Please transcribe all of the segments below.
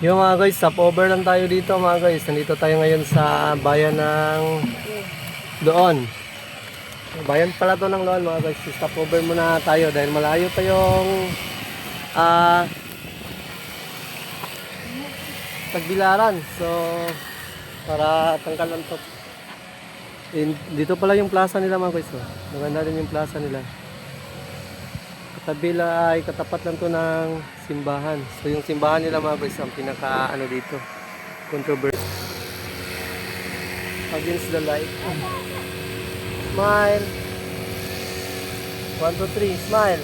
Yung mga guys, stopover lang tayo dito mga guys. Nandito tayo ngayon sa bayan ng Loon. Bayan pala to ng Loon mga guys. Stopover muna tayo dahil malayo pa yung Tagbilaran. So, para tangkalan to. Dito pala yung plaza nila mga guys. Oh. Maganda rin yung plaza nila. Katabila ay katapat lang to ng simbahan. So yung simbahan nila mga guys ang pinaka ano dito, controversy. Against the light. Smile. 1, 2, 3, smile.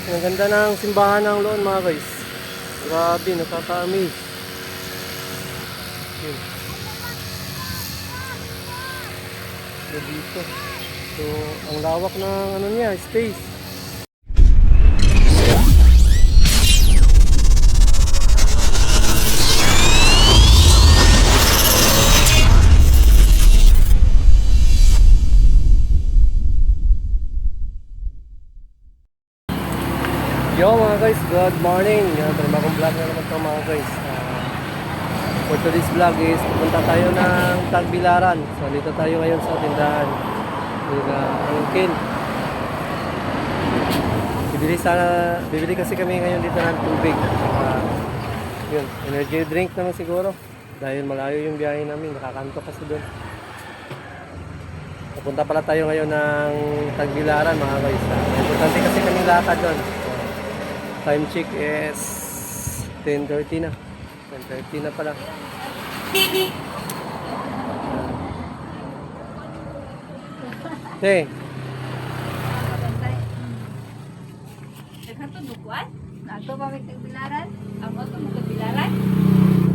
Ang ganda ng simbahan ng Loon mga guys. Grabe, nakaka-amaze. Dito. So, ang lawak ng ano niya, space. Yo mga guys, good morning. Bagong vlog na naman ito mga guys. For today's vlog is pupunta tayo ng Tagbilaran. So dito tayo ngayon sa tindahan nila Uncle. Bibili kasi kami ngayon dito ng tubig. Yun, energy drink naman siguro. Dahil malayo yung biyahe namin, nakakanto kasi doon. Pupunta pala tayo ngayon ng Tagbilaran mga guys. Importante kasi kami lakad doon. Time check is 10:30 na. 10:30 na pala. Hey. Naghanto duguan? Nato ba may Tagbilaran? Amo to mo Tagbilaran?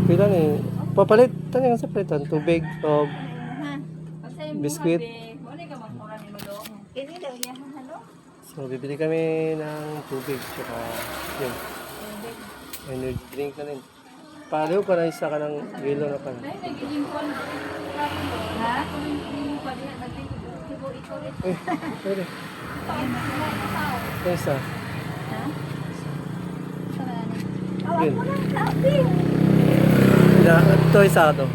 Pila ni? Papalit tani nga sa palitan tubig o biskwit. Mo ni ka magmura ni Malo. Kini daw iya halo. So bibili kami ng tubig tsaka yun. Energy drink na rin. Pareho pa na isa ka ng gilo na pan. Ay nagiging kon. Ha? Kung hindi mo pa din nagtigo ikaw rin. Pwede. Isa. Ha? Yun. Awa mo lang sabi. Ito isa to.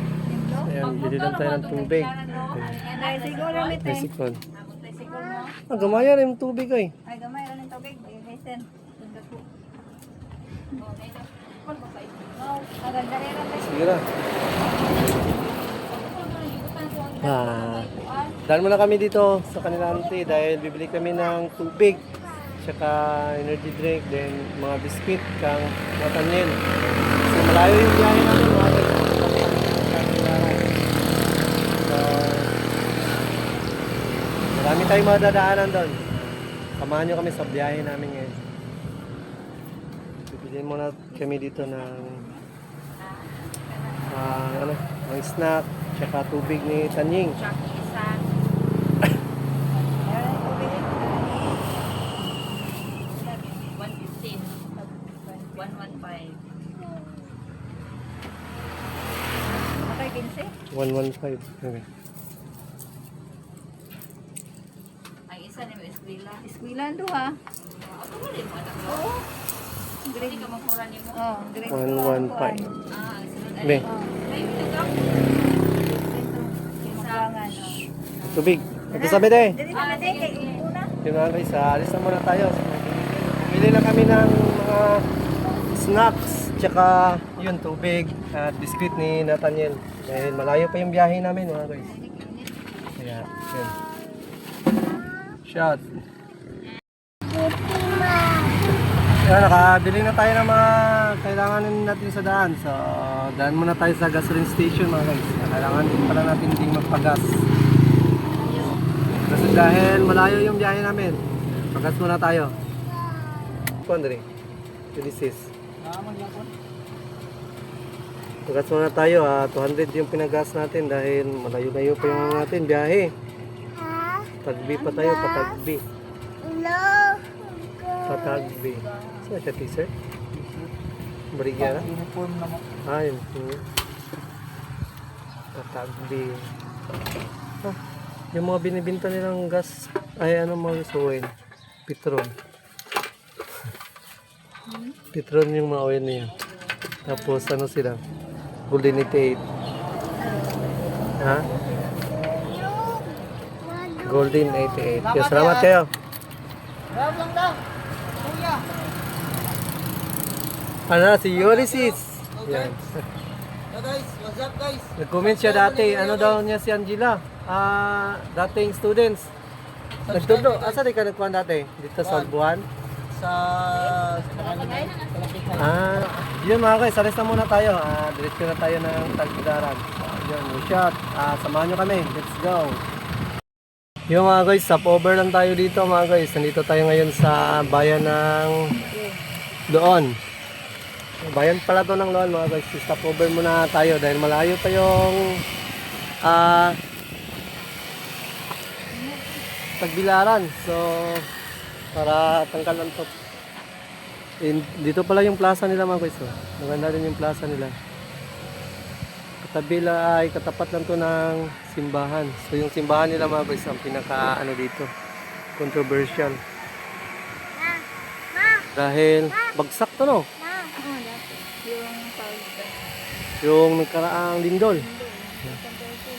Ayan, bili lang tayo ng tubig. Ay siguro mit. Bisikon. Ay siguro mo. Gamaya rin yung tubig ay. Ay gamay ra ning tubig. Listen. Tunda po. Oh, nito. Kon ba pa ito? Oh, agad-darera tayo. Sige na. Dahil muna kami dito sa kanila auntie dahil bibili kami ng tubig tsaka energy drink then mga biscuit kang matanil. So malayo yung biyahe namin mga so, marami tayong madadaanan doon. Samahan nyo kami sa biyahe namin ngayon. Bibili muna kami dito ng ng snack tsaka tubig ni Tanying. Chucky isa. 115. 115. Okay, 15? 115. Okay. Ang isa ni Eskwila. Eskwila do ha? Ako mo rin mo anak mo? Oo. Hindi ka magmura ni mo? Oo. 115. Ang sunod ay. Be. Ay, ito ka. Tubig. Ito sabi de. Sige. Yun mga guys, alis na muna tayo. Bumili na kami ng mga snacks tsaka yun, tubig at biscuit ni Nathaniel. Dahil malayo pa yung biyahe namin mga guys. Kaya, yun. Shot. Kaya nakabili na tayo ng mga kailangan natin sa daan. So, daan muna tayo sa gasoline station mga guys. Kailangan din pala natin ding magpagas. Kasi dahil malayo yung biyahe namin. Pagas muna tayo. Andre, 26. Pagas muna tayo. 200 yung pinagas natin dahil malayo-layo pa yung natin biyahe. Tagbi pa tayo, patagbi. Patagbi. Saan siya t-shirt? Barigya na? Uniform na mo. Yun. Patagbi. Yung mga binibinta nilang gas ay ano mga suwain. Petrol. Petron yung mga oil niya. Tapos ano sila? Golden 88. Ha? Golden 88. Kaya salamat kayo. Ano, si Ulysses. Yan. Hello guys, what's up guys? Nag-comment siya dati. Ano daw niya si Angela? Dating students. Nagtudo. Asa di ka nagkuhan dati? Dito sa Albuhan? Sa Yun mga guys, alis na muna tayo. Diretso na tayo ng Tagbilaran. Yun, shot. Samahan nyo kami. Let's go. Yung mga guys, stopover lang tayo dito mga guys. Nandito tayo ngayon sa bayan ng Loon. Bayan pala to ng Loon mga guys. Stopover muna tayo dahil malayo pa yung Tagbilaran. So, para tanggalan to. Dito pala yung plaza nila mga guys. Maganda rin yung plaza nila. Katabila ay katapat lang to ng simbahan. So yung simbahan nila mga guys ang pinaka ano dito, controversial. Dahil bagsak to no. Yung nagkaraang lindol.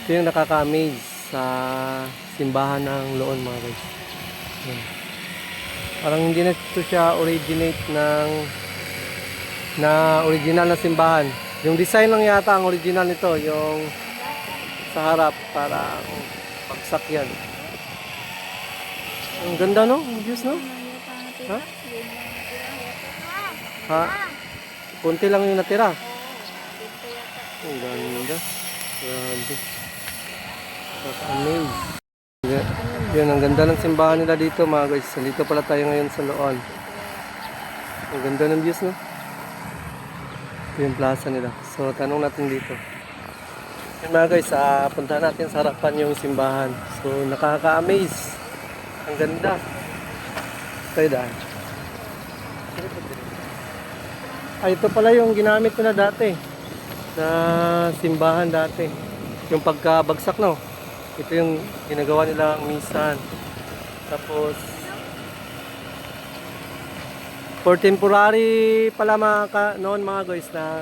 Ito yung nakaka-amaze sa simbahan ng Loon mga guys. Yan. Parang hindi na ito siya originate na original na simbahan. Yung design lang yata ang original nito, yung sa harap para pagsak yan. Ang ganda no? Ang views no? Ha? Ha? Kunti lang yung natira. Ang ganda. Grabe. Amazing. Yan, ang ganda ng simbahan nila dito mga guys. Dito pala tayo ngayon sa Loon. Ang ganda ng views no? Ito yung plaza nila. So, tanong natin dito. Yan mga guys, punta natin sa harapan yung simbahan. So, nakaka-amaze. Ang ganda. Tayo daan. Ito pala yung ginamit nila dati. Na simbahan dati. Yung pagkabagsak no. Ito yung ginagawa nilang misan. Tapos, for temporary pala noon mga guys na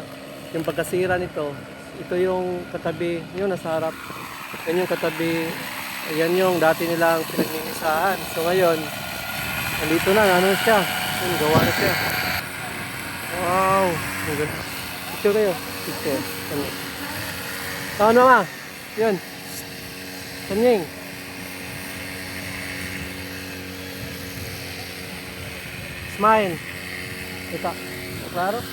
yung pagkasira nito, ito yung katabi, yun nasa harap. Yan yung katabi, yan yung dati nilang pinagmimisahan. So ngayon, nandito na, ano siya, yun, gawa na siya. Wow! Picture kayo, picture. Ano nga? Yun. Tanying. Smile. Ito. Klaro?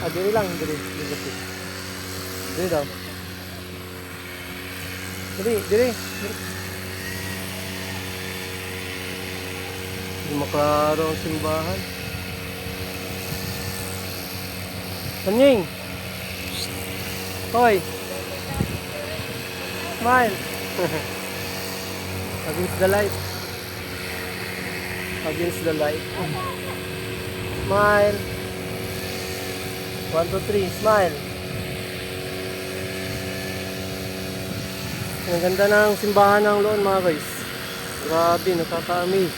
Diri lang. Diri. Diri daw. Diri. Hindi maklaro ang simbahan. Tanying. Hoy. Smile. Against the light. Against the light. Smile. 1, 2, 3. Smile. Ang ganda ng simbahan ng Loon mga guys. Grabe, nakaka-amaze.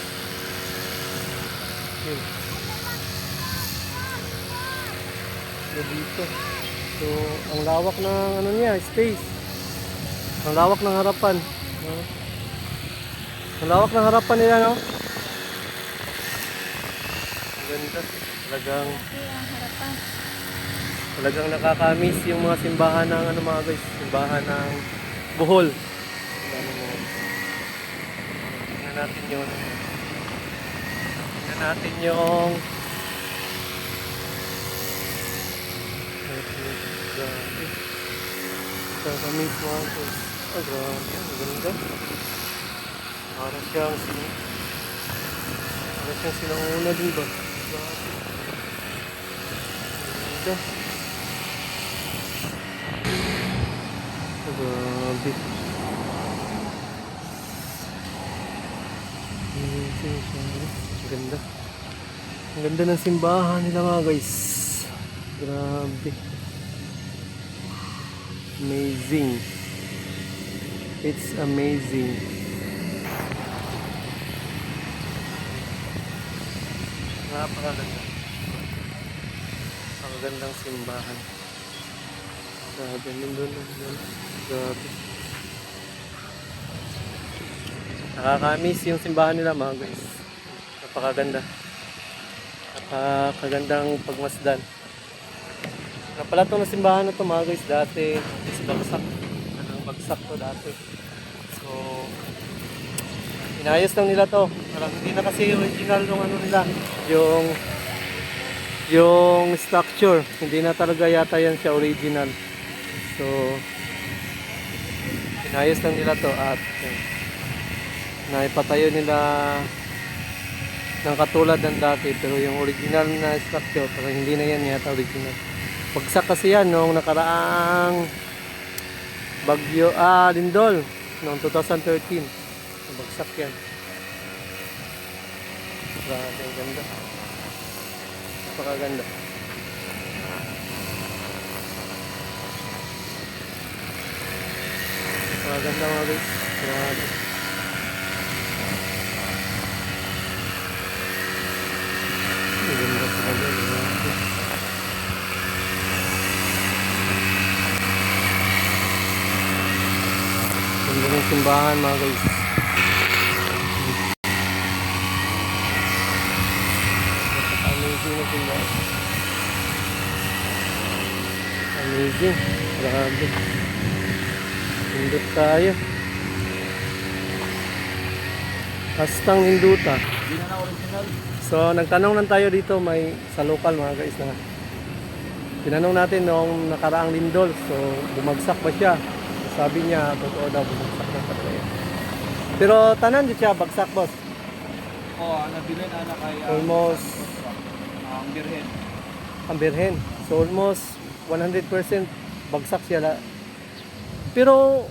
Dito. So, ang lawak ng ano niya, space. Ang lawak ng harapan. Ang lawak ng harapan nila, no? Ang ganda. Talagang nakaka-miss yung mga simbahan ng ano mga guys. Simbahan ng Bohol. Tingnan natin yun. Tingnan natin yung grabe. Nakaka-miss mga guys. Grabe. Ang ganda. Para siyang sinauna din ba? Grabe. Ganda. Grabe. Ang ganda. Ang ganda ng simbahan nila mga guys. Grabe. Amazing. It's amazing. Napakaganda. Ang gandang simbahan. Grabe, nandun. Grabe. Nakakamiss yung simbahan nila mga guys. Napakaganda. Napakagandang pagmasdan. Napala itong simbahan na ito mga guys. Dati is bagsak. Bagsak to dati. So, inayos lang nila to. Parang hindi na kasi original yung ano nila. Yung structure. Hindi na talaga yata yan siya original. So, inayos lang nila to at naipatayo nila ng katulad ng dati. Pero yung original na structure, parang hindi na yan yata original. Bagsak kasi yan noong nakaraang bagyo, lindol noong 2013. Bagsak yan. Grabe, ang ganda. Napakaganda. Napakaganda mga guys. Grabe. Ang ganda talaga. Grabe. Ganda ng simbahan mga guys. Amazing na simbahan. Amazing. Grabe. Hindut tayo. Hastang hinduta. Hindi na original. So, nagtanong lang tayo dito may sa local mga guys na tinanong natin noong nakaraang lindol. So, bumagsak ba siya? Sabi niya, totoo daw, bumagsak na talaga. Pero tanan di siya bagsak, boss. Nabilin ana kay Almost ang birhen. ang birhen. So, almost 100% bagsak siya. Pero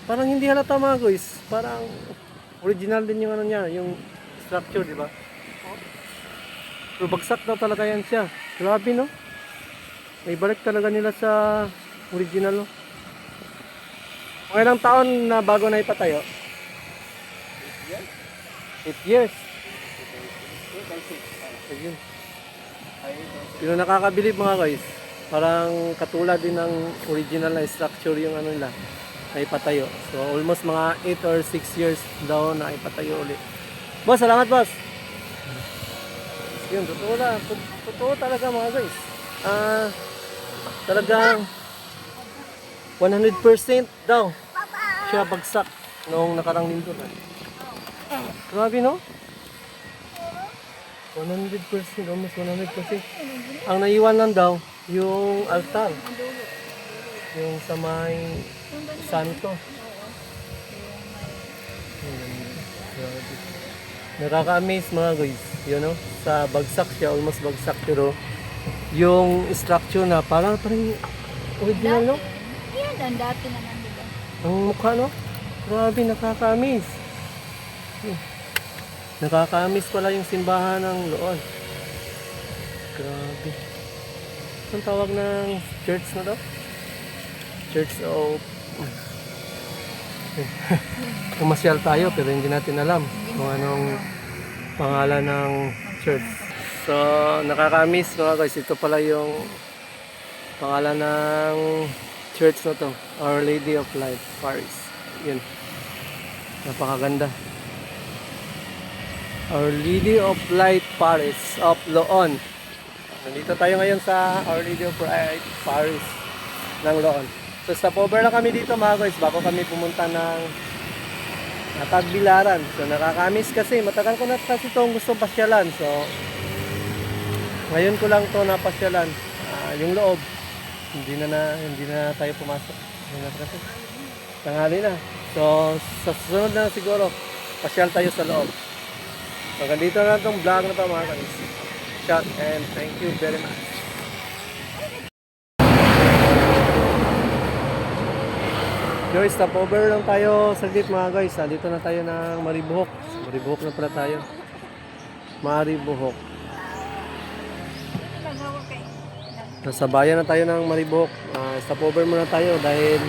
parang hindi halata mga guys. Parang original din yung ano niya, yung structure, di ba? Pero bagsak daw talaga yan siya. Grabe, no? May balik talaga nila sa original, no? Mga ilang taon na bago na ipatayo? 8 years. Ayun. Pero nakakabilib mga guys. Parang katulad din ng original na structure yung ano nila na ipatayo. So almost mga 8 or 6 years daw na ipatayo ulit. Boss, salamat boss. Yun, totoo talaga mga guys. Talagang 100% daw siya bagsak noong nakarang lindol. Grabe, no? 100%, almost 100%. Ang naiwan lang daw, yung altar. Yung sa may santo. Grabe. Nakaka-amaze mga guys. You know, sa bagsak siya, almost bagsak. Pero yung structure na parang original, no? Yan, ang dati na nandito. Ang mukha, no? Grabe, nakaka-amaze. Nakaka-amaze pala yung simbahan ng Loon. Grabe. Ang tawag ng church na to? Church of... Kumasyal tayo pero hindi natin alam kung anong pangalan ng church. So, nakaka-amaze mga guys. Ito pala yung pangalan ng church na to. Our Lady of Life, Paris. Yun. Napakaganda. Our Lady of Light Paris of Loon. Nandito tayo ngayon sa Our Lady of Light Paris ng Loon. So stopover lang kami dito mga guys bago kami pumunta ng Tagbilaran. So nakakamiss kasi matagal ko na kasi itong gustong pasyalan. So ngayon ko lang to napasyalan. Yung loob hindi na tayo pumasok. Hindi na kasi tanghali na. So sa susunod na siguro pasyal tayo sa loob. So, ganito na itong vlog na ito mga guys. Shout and thank you very much. Guys, stop over lang tayo saglit mga guys. Dito na tayo ng Maribohok. Maribohok na pala tayo. Maribohok. Nasa bayan na tayo ng Maribohok. Stop over muna tayo dahil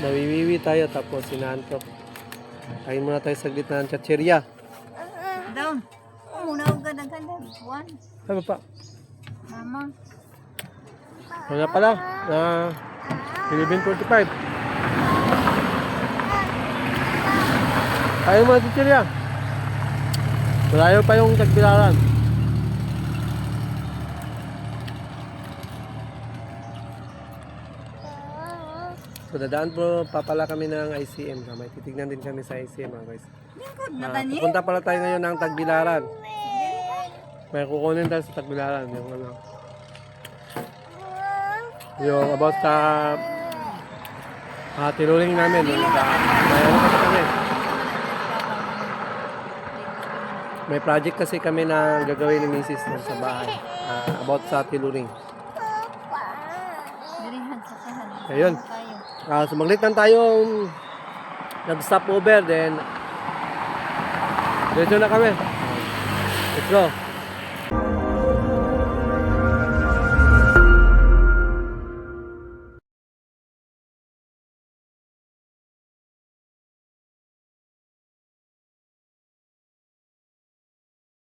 nawiwiwi tayo tapos sinantok. Kain muna tayo saglit ng chacheria. Down. Muna ako ganda-ganda. Juan, Ano pa? mama. Wala pala. 11:45. Ayaw mga chichirya. Malayo pa yung Tagbilaran. So dadaan po pa pala kami ng ICM. May titignan din kami sa ICM mga guys. Lingkod na tani. Pupunta pala tayo ngayon ng Tagbilaran. May kukunin tayo sa Tagbilaran. Yung ano. Yung about sa tinuling namin. Yung sa may ano kasi kami. May project kasi kami na gagawin ni Mrs. sa bahay. About sa tiluring. Dirihan sa kahan. Ayun. Tayo. Sumaglit lang tayong nag-stop over, then diretso na kami. Let's go.